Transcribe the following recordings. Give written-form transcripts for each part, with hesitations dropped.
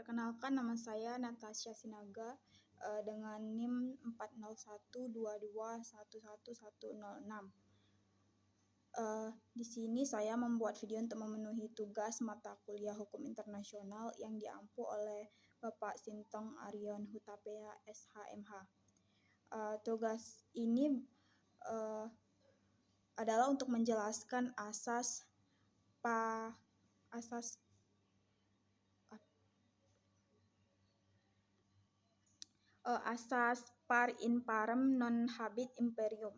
Perkenalkan, nama saya Natasha Sinaga dengan NIM 40122111106. Di sini saya membuat video untuk memenuhi tugas mata kuliah Hukum Internasional yang diampu oleh Bapak Sintong Arion Hutapea SHMH. Tugas ini adalah untuk menjelaskan asas par imparem non habet imperium,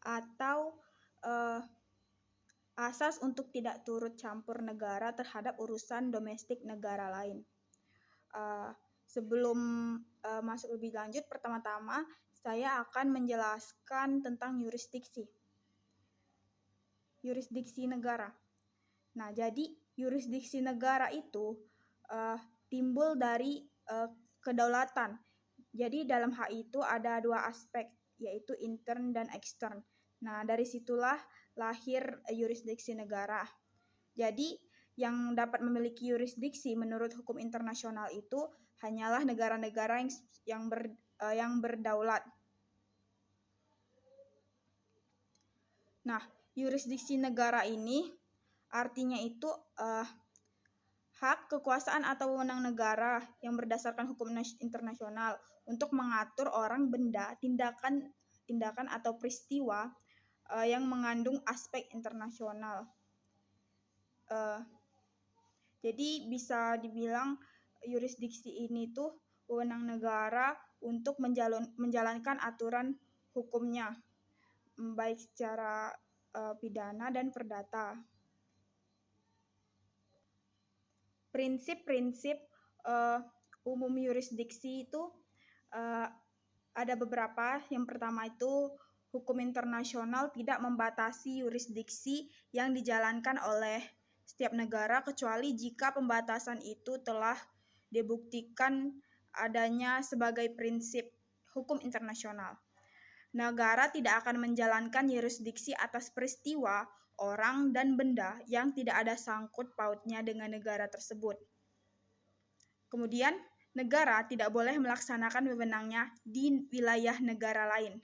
atau asas untuk tidak turut campur negara terhadap urusan domestik negara lain. Sebelum masuk lebih lanjut, pertama-tama saya akan menjelaskan tentang yurisdiksi negara. Nah, jadi yurisdiksi negara itu timbul dari kedaulatan. Jadi dalam hal itu ada dua aspek, yaitu intern dan ekstern. Nah, dari situlah lahir yurisdiksi negara. Jadi yang dapat memiliki yurisdiksi menurut hukum internasional itu hanyalah negara-negara yang berdaulat. Nah, yurisdiksi negara ini artinya itu hak, kekuasaan atau wewenang negara yang berdasarkan hukum internasional untuk mengatur orang, benda, tindakan atau peristiwa yang mengandung aspek internasional. Jadi bisa dibilang yurisdiksi ini tuh wewenang negara untuk menjalankan aturan hukumnya, baik secara pidana dan perdata. Prinsip-prinsip umum yurisdiksi itu ada beberapa. Yang pertama itu hukum internasional tidak membatasi yurisdiksi yang dijalankan oleh setiap negara kecuali jika pembatasan itu telah dibuktikan adanya sebagai prinsip hukum internasional. Negara tidak akan menjalankan yurisdiksi atas peristiwa, orang, dan benda yang tidak ada sangkut pautnya dengan negara tersebut. Kemudian, negara tidak boleh melaksanakan wewenangnya di wilayah negara lain.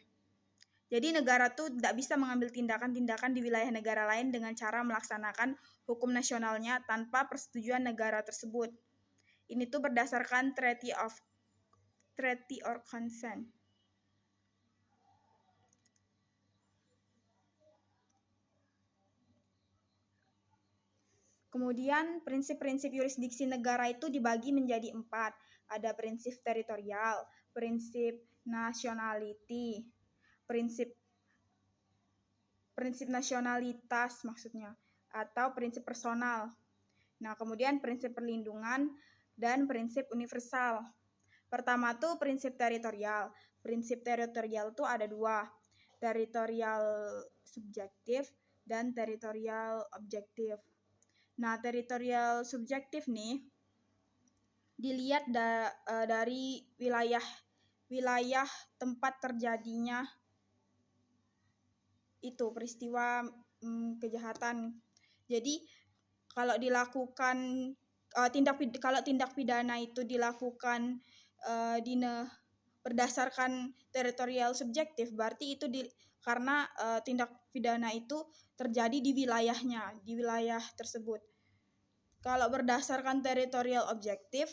Jadi negara tuh tidak bisa mengambil tindakan-tindakan di wilayah negara lain dengan cara melaksanakan hukum nasionalnya tanpa persetujuan negara tersebut. Ini tuh berdasarkan Treaty or Consent. Kemudian prinsip-prinsip yurisdiksi negara itu dibagi menjadi 4. Ada prinsip teritorial, prinsip nationality, prinsip nasionalitas maksudnya, atau prinsip personal. Nah, kemudian prinsip perlindungan dan prinsip universal. Pertama tuh prinsip teritorial. Prinsip teritorial itu ada 2, teritorial subjektif dan teritorial objektif. Nah, teritorial subjektif nih dilihat dari wilayah tempat terjadinya itu peristiwa kejahatan. Jadi kalau tindak pidana itu dilakukan berdasarkan teritorial subjektif, berarti itu karena tindak pidana itu terjadi di wilayah tersebut. Kalau berdasarkan teritorial objektif,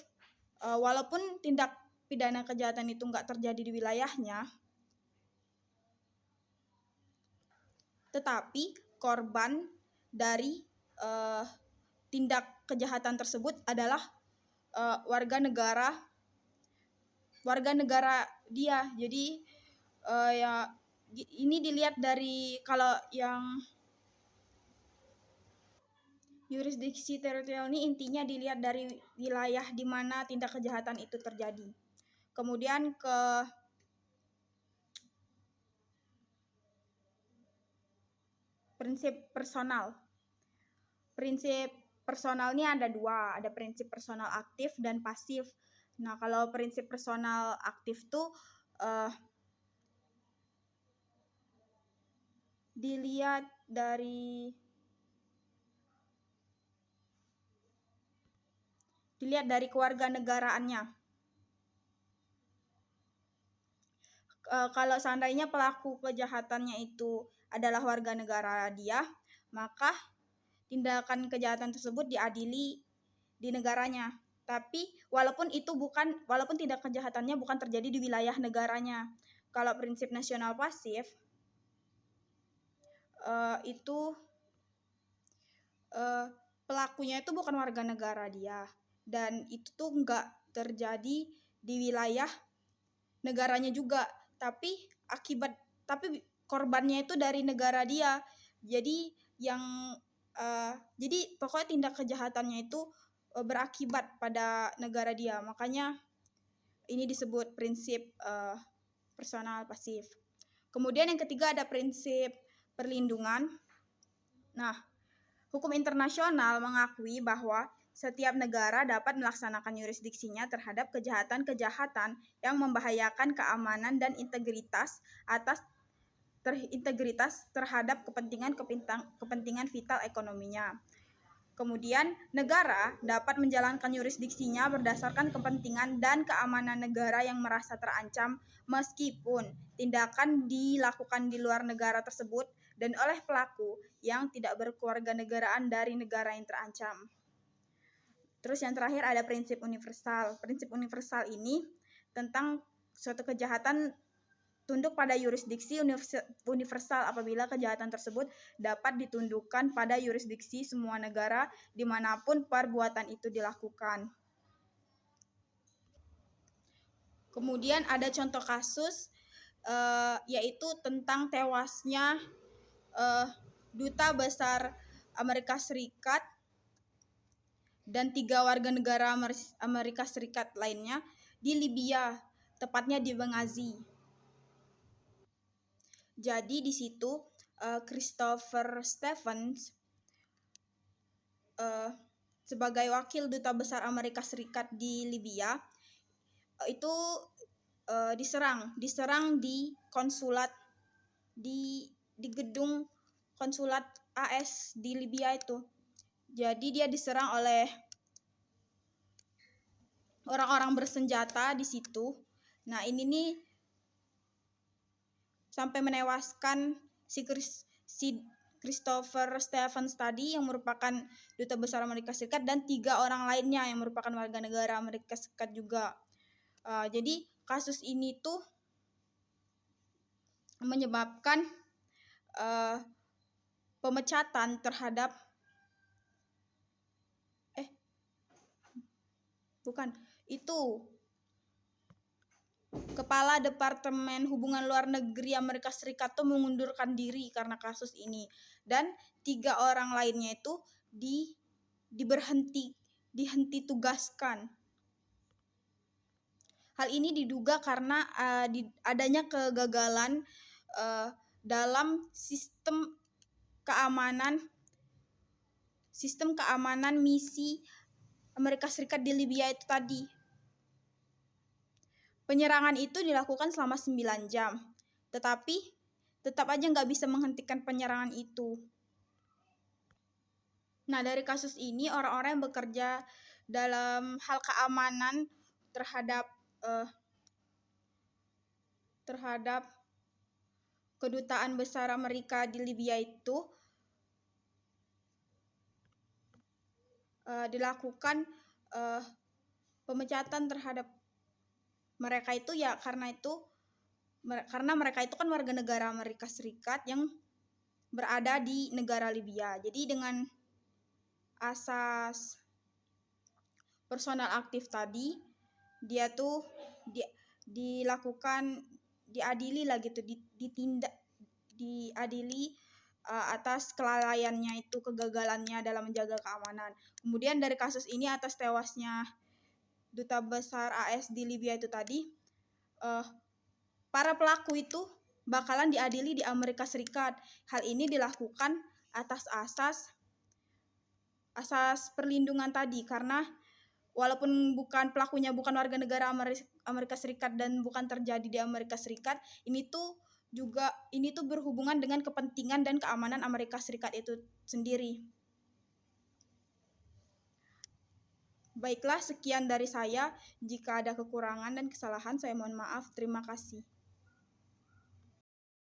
walaupun tindak pidana kejahatan itu nggak terjadi di wilayahnya, tetapi korban dari tindak kejahatan tersebut adalah warga negara dia. Jadi ya ini dilihat dari kalau yang yurisdiksi teritorial ini intinya dilihat dari wilayah di mana tindak kejahatan itu terjadi. Kemudian ke prinsip personal. Prinsip personal ini ada 2, ada prinsip personal aktif dan pasif. Nah, kalau prinsip personal aktif tuh dilihat dari dilihat dari kewarganegaraannya. Kalau seandainya pelaku kejahatannya itu adalah warga negara dia, maka tindakan kejahatan tersebut diadili di negaranya. Tapi walaupun tindak kejahatannya bukan terjadi di wilayah negaranya. Kalau prinsip nasional pasif itu pelakunya itu bukan warga negara dia, dan itu tuh nggak terjadi di wilayah negaranya juga, tapi korbannya itu dari negara dia. Jadi jadi pokoknya tindak kejahatannya itu berakibat pada negara dia. Makanya ini disebut prinsip personal pasif. Kemudian yang ketiga ada prinsip perlindungan. Nah, hukum internasional mengakui bahwa setiap negara dapat melaksanakan yurisdiksinya terhadap kejahatan-kejahatan yang membahayakan keamanan dan integritas terhadap kepentingan vital ekonominya. Kemudian, negara dapat menjalankan yurisdiksinya berdasarkan kepentingan dan keamanan negara yang merasa terancam meskipun tindakan dilakukan di luar negara tersebut dan oleh pelaku yang tidak berkewarganegaraan dari negara yang terancam. Terus yang terakhir ada prinsip universal. Prinsip universal ini tentang suatu kejahatan tunduk pada yurisdiksi universal apabila kejahatan tersebut dapat ditundukkan pada yurisdiksi semua negara dimanapun perbuatan itu dilakukan. Kemudian ada contoh kasus yaitu tentang tewasnya Duta Besar Amerika Serikat dan 3 warga negara Amerika Serikat lainnya di Libya, tepatnya di Benghazi. Jadi di situ Christopher Stevens sebagai wakil Duta Besar Amerika Serikat di Libya itu diserang di konsulat di gedung konsulat AS di Libya itu. Jadi dia diserang oleh orang-orang bersenjata di situ. Nah, ini nih sampai menewaskan si Christopher Stevens tadi yang merupakan Duta Besar Amerika Serikat dan 3 orang lainnya yang merupakan warga negara Amerika Serikat juga. Jadi kasus ini tuh menyebabkan pemecatan terhadap Kepala Departemen Hubungan Luar Negeri Amerika Serikat tuh mengundurkan diri karena kasus ini, dan 3 orang lainnya itu dihenti tugaskan. Hal ini diduga karena adanya kegagalan dalam sistem keamanan misi Amerika Serikat di Libya itu tadi. Penyerangan itu dilakukan selama 9 jam, tetapi tetap aja nggak bisa menghentikan penyerangan itu. Nah, dari kasus ini orang-orang yang bekerja dalam hal keamanan terhadap kedutaan besar Amerika di Libya itu dilakukan pemecatan terhadap mereka itu ya karena mereka itu kan warga negara Amerika Serikat yang berada di negara Libya. Jadi dengan asas personal aktif tadi, dia tuh diadili atas kelalaiannya itu, kegagalannya dalam menjaga keamanan. Kemudian dari kasus ini atas tewasnya Duta Besar AS di Libya itu tadi, para pelaku itu bakalan diadili di Amerika Serikat. Hal ini dilakukan atas asas perlindungan tadi, karena walaupun pelakunya bukan warga negara Amerika Serikat dan bukan terjadi di Amerika Serikat, ini tuh berhubungan dengan kepentingan dan keamanan Amerika Serikat itu sendiri. Baiklah, sekian dari saya. Jika ada kekurangan dan kesalahan, saya mohon maaf. Terima kasih.